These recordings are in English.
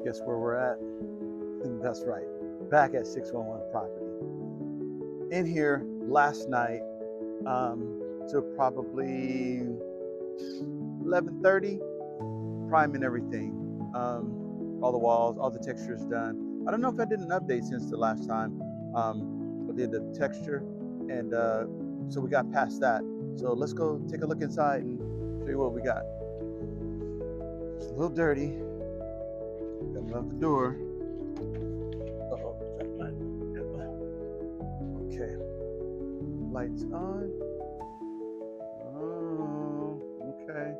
Guess where we're at? That's right, back at 611 property. In here last night till probably 11:30, priming everything. All the walls, all the textures done. I don't know if I did an update since the last time I did the texture, and so we got past that. So let's go take a look inside and show you what we got. It's a little dirty. Gotta love the door. Uh-oh, okay. Lights on. Oh, okay.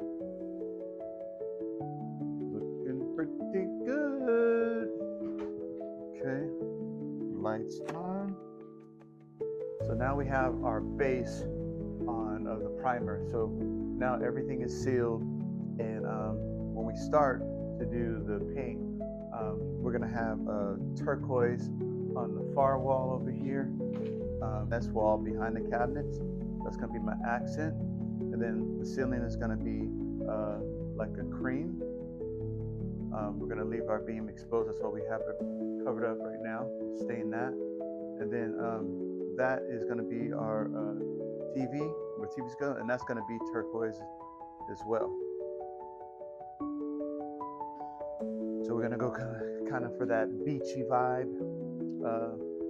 Looking pretty good. Okay. Lights on. So now we have our base on of the primer. So now everything is sealed, and when we start to do the paint, we're gonna have a turquoise on the far wall over here. That's wall behind the cabinets. That's gonna be my accent, and then the ceiling is gonna be like a cream. We're gonna leave our beam exposed. That's why we have it covered up right now. Stain that, and then that is gonna be our TV, where TV's going, and that's gonna be turquoise as well. So we're gonna go kind of for that beachy vibe,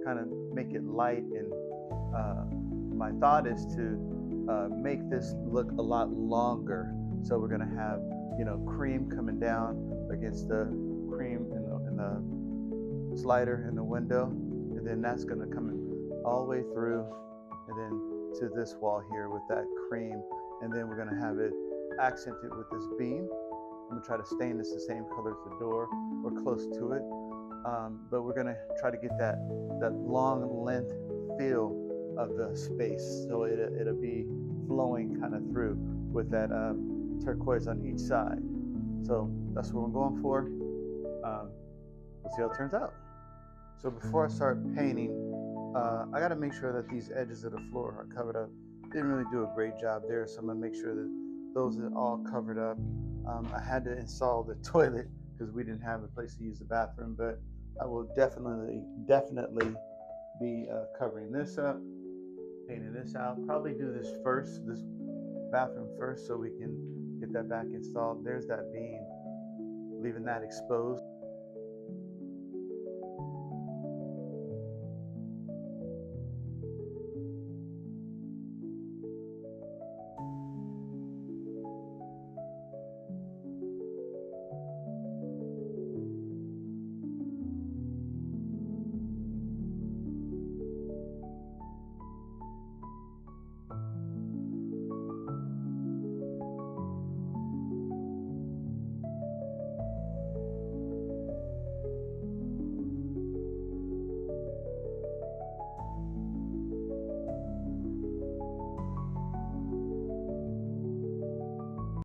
kind of make it light, and my thought is to make this look a lot longer. So we're gonna have, you know, cream coming down against the cream in the slider in the window, and then that's gonna come in all the way through, and then to this wall here with that cream, and then we're gonna have it accented with this beam. I'm gonna try to stain this the same color as the door or close to it, but we're gonna try to get that long length feel of the space, so it'll be flowing kind of through with that turquoise on each side. So that's what we're going for. We'll see how it turns out. So before I start painting, I got to make sure that these edges of the floor are covered up. Didn't really do a great job there, so I'm gonna make sure that those are all covered up. I had to install the toilet because we didn't have a place to use the bathroom, but I will definitely be covering this up, painting this out. Probably do this bathroom first, so we can get that back installed. There's that beam, leaving that exposed.